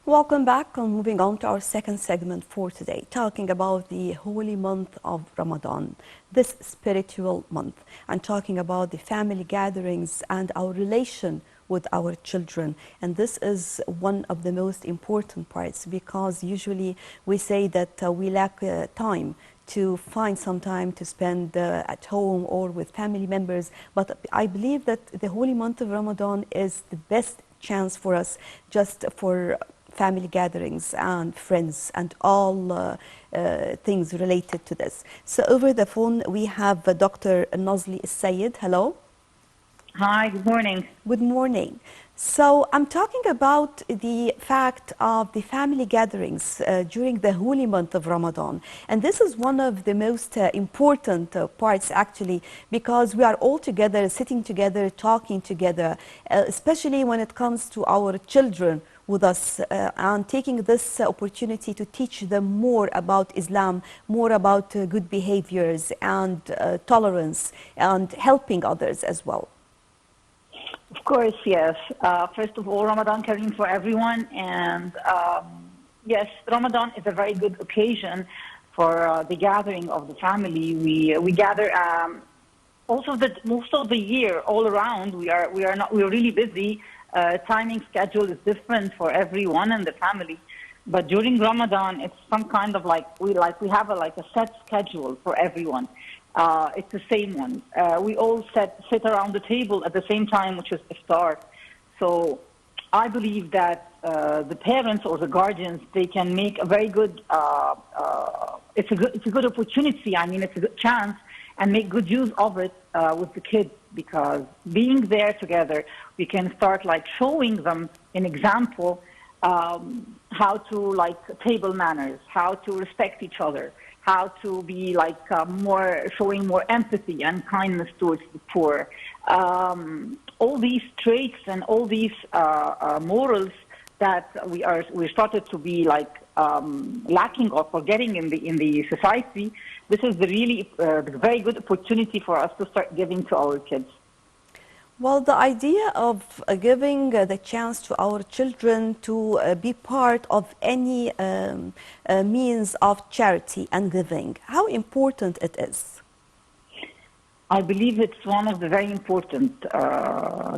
Welcome back. Moving on to our second segment for today, talking about the holy month of Ramadan, this spiritual month, and talking about the family gatherings and our relation with our children. And this is one of the most important parts because usually we say that we lack time to find some time to spend at home or with family members. But I believe that the holy month of Ramadan is the best chance for us just for family gatherings and friends and all things related to this. So over the phone we have Dr. Nazly Saiid. Hello. Hi, good morning. Good morning. So I'm talking about the fact of the family gatherings during the holy month of Ramadan. And this is one of the most important parts actually, because we are all together, sitting together, talking together, especially when it comes to our children with us and taking this opportunity to teach them more about Islam, more about good behaviors and tolerance and helping others as well. Of course, yes. First of all, Ramadan Kareem for everyone. And yes, Ramadan is a very good occasion for the gathering of the family. We gather also most of the year all around. We're really busy. Timing schedule is different for everyone in the family. But during Ramadan, it's some kind of we have a set schedule for everyone. It's the same one. We all sit around the table at the same time, which is iftar. So I believe that the parents or the guardians, they can make a very good, it's a good opportunity. I mean, it's a good chance and make good use of it with the kids, because being there together, we can start showing them an example how to table manners, how to respect each other, how to be showing more empathy and kindness towards the poor. All these traits and all these morals that we started to be lacking or forgetting in the society. This is the really very good opportunity for us to start giving to our kids. Well, the idea of giving the chance to our children to be part of any means of charity and giving, how important it is? I believe it's one of the very important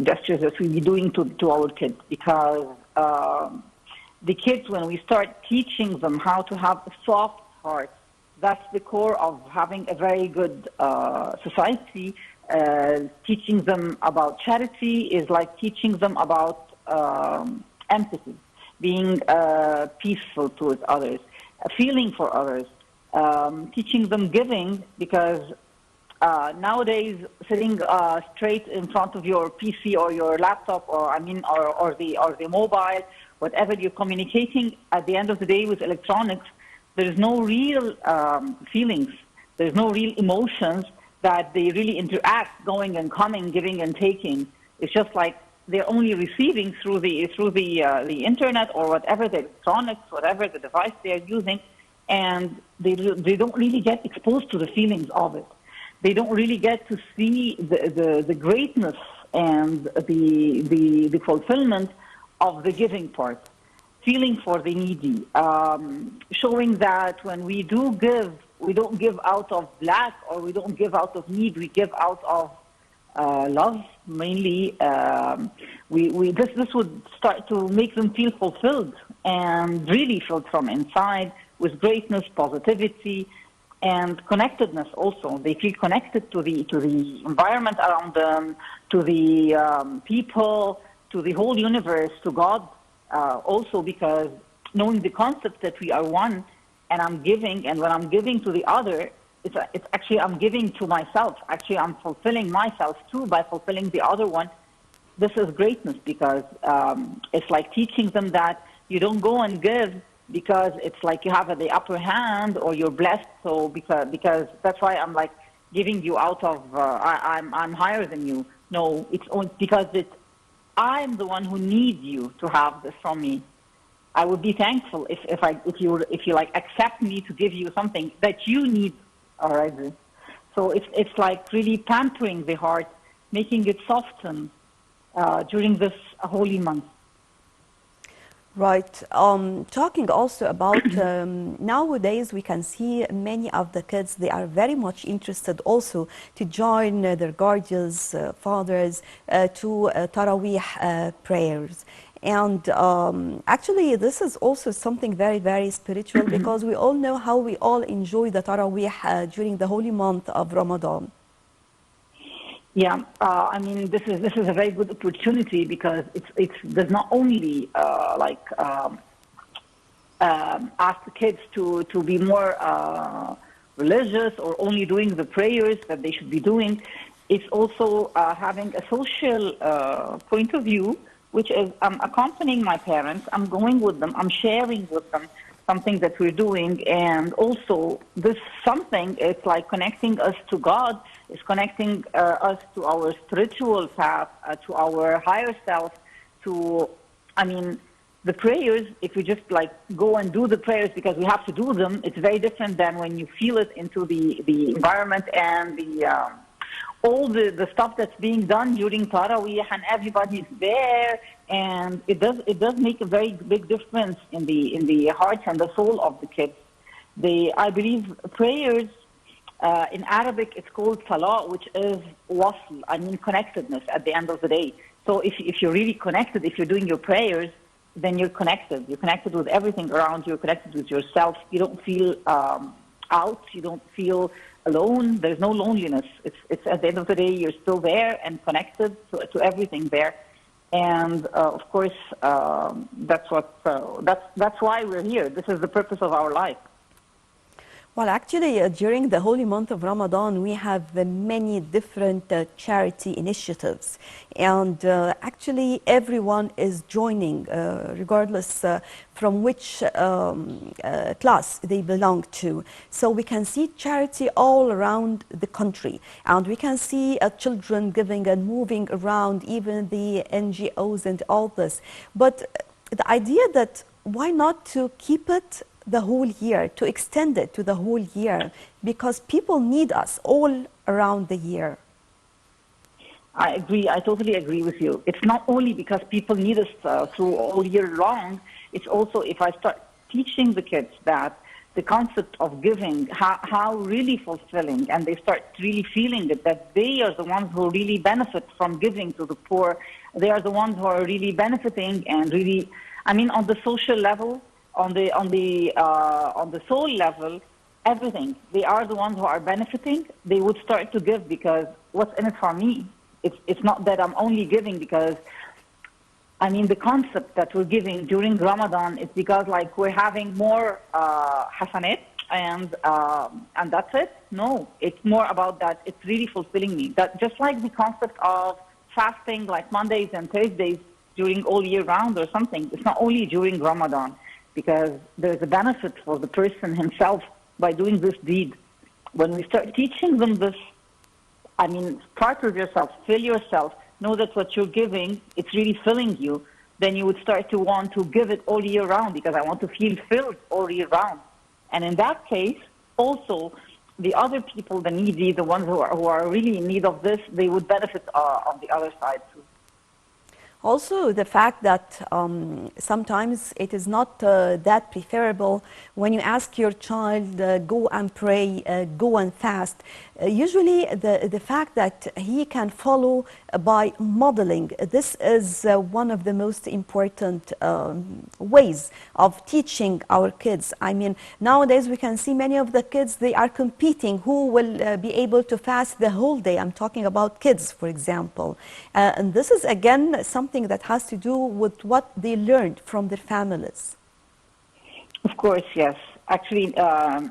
gestures that we'll be doing to our kids, because the kids, when we start teaching them how to have a soft heart, that's the core of having a very good society. Teaching them about charity is like teaching them about empathy, being peaceful towards others, feeling for others, teaching them giving, because nowadays sitting straight in front of your PC or your laptop or the mobile, whatever you're communicating, at the end of the day with electronics, there is no real feelings, there's no real emotions that they really interact, going and coming, giving and taking. It's just like they're only receiving through the internet or whatever, the electronics, whatever the device they're using, and they don't really get exposed to the feelings of it. They don't really get to see the greatness and the fulfillment of the giving part, feeling for the needy, showing that when we do give, we don't give out of lack or we don't give out of need. We give out of love, mainly. This would start to make them feel fulfilled and really filled from inside with greatness, positivity, and connectedness. Also, they feel connected to the environment around them, to the people, to the whole universe, to God. Also, because knowing the concept that we are one. And I'm giving, and when I'm giving to the other, it's actually I'm giving to myself. Actually, I'm fulfilling myself too by fulfilling the other one. This is greatness, because it's like teaching them that you don't go and give because it's like you have the upper hand or you're blessed. So because that's why I'm giving you out of I'm higher than you. No, it's only because I'm the one who needs you to have this from me. I would be thankful if you accept me to give you something that you need already. So it's like really pampering the heart, making it soften during this holy month. Right. Talking also about nowadays, we can see many of the kids, they are very much interested also to join their guardians, fathers, to Taraweeh prayers. And actually, this is also something very, very spiritual because we all know how we all enjoy the Taraweeh during the holy month of Ramadan. Yeah, I mean, this is a very good opportunity because it's there's not only ask the kids to be more religious or only doing the prayers that they should be doing. It's also having a social point of view, which is I'm accompanying my parents, I'm going with them, I'm sharing with them something that we're doing, and also this something, it's like connecting us to God, it's connecting us to our spiritual path, to our higher self, to, I mean, the prayers, if we just like go and do the prayers because we have to do them, it's very different than when you feel it into the environment and the all the stuff that's being done during Taraweeh and everybody's there, and it does make a very big difference in the hearts and the soul of the kids. I believe prayers in Arabic it's called salah, which is wasl, I mean connectedness at the end of the day. So if you're really connected, if you're doing your prayers, then you're connected. You're connected with everything around you. You're connected with yourself. You don't feel out. You don't feel alone. There's no loneliness. It's at the end of the day, you're still there and connected to everything there. And of course, that's why we're here. This is the purpose of our life. Well, actually, during the holy month of Ramadan, we have many different charity initiatives. And actually, everyone is joining, regardless from which class they belong to. So we can see charity all around the country. And we can see children giving and moving around, even the NGOs and all this. But the idea that why not to keep it the whole year, to extend it to the whole year, because people need us all around the year. I agree. I totally agree with you. It's not only because people need us through all year long. It's also if I start teaching the kids that the concept of giving, how really fulfilling, and they start really feeling it, that they are the ones who really benefit from giving to the poor. They are the ones who are really benefiting and really, I mean, on the social level, on the soul level, everything. They are the ones who are benefiting. They would start to give because what's in it for me? It's not that I'm only giving because, I mean, the concept that we're giving during Ramadan is because like we're having more hasanat and that's it. No, it's more about that. It's really fulfilling me. That just like the concept of fasting, like Mondays and Thursdays during all year round or something. It's not only during Ramadan, because there's a benefit for the person himself by doing this deed. When we start teaching them this, I mean, start with yourself, fill yourself, know that what you're giving, it's really filling you, then you would start to want to give it all year round because I want to feel filled all year round. And in that case, also, the other people, the needy, the ones who are really in need of this, they would benefit on the other side too. Also, the fact that sometimes it is not that preferable when you ask your child, go and pray, go and fast. Usually, the fact that he can follow by modeling, this is one of the most important ways of teaching our kids. I mean, nowadays we can see many of the kids, they are competing who will be able to fast the whole day. I'm talking about kids, for example. And this is, again, something that has to do with what they learned from their families. Of course, yes. Actually,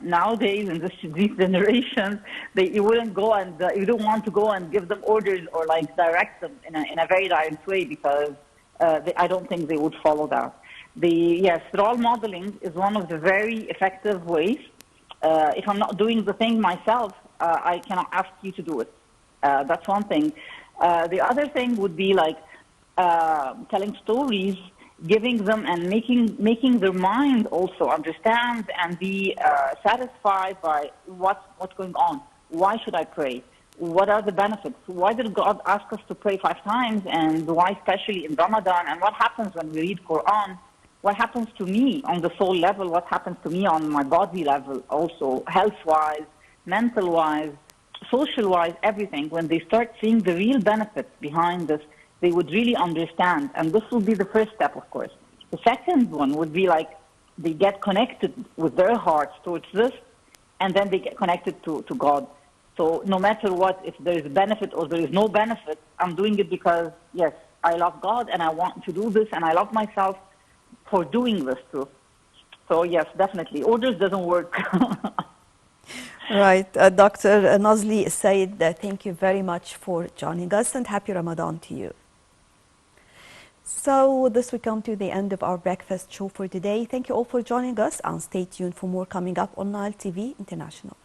nowadays in these generations, you wouldn't go and you don't want to go and give them orders or like direct them in a very direct way because I don't think they would follow that. Yes, role modeling is one of the very effective ways. If I'm not doing the thing myself, I cannot ask you to do it. That's one thing. The other thing would be like telling stories, giving them and making their mind also understand and be satisfied by what's going on. Why should I pray? What are the benefits? Why did God ask us to pray 5 times? And why especially in Ramadan? And what happens when we read Quran? what happens to me on the soul level, what happens to me on my body level also, health-wise, mental-wise, social-wise, everything. When they start seeing the real benefits behind this, they would really understand. And this will be the first step, of course. The second one would be like they get connected with their hearts towards this, and then they get connected to God. So no matter what, if there is benefit or there is no benefit, I'm doing it because, yes, I love God and I want to do this, and I love myself for doing this too. So yes, definitely. Orders doesn't work. Right. Dr. Nazly, Saiid, thank you very much for joining us, and happy Ramadan to you. So with this, we come to the end of our breakfast show for today. Thank you all for joining us, and stay tuned for more coming up on Nile TV International.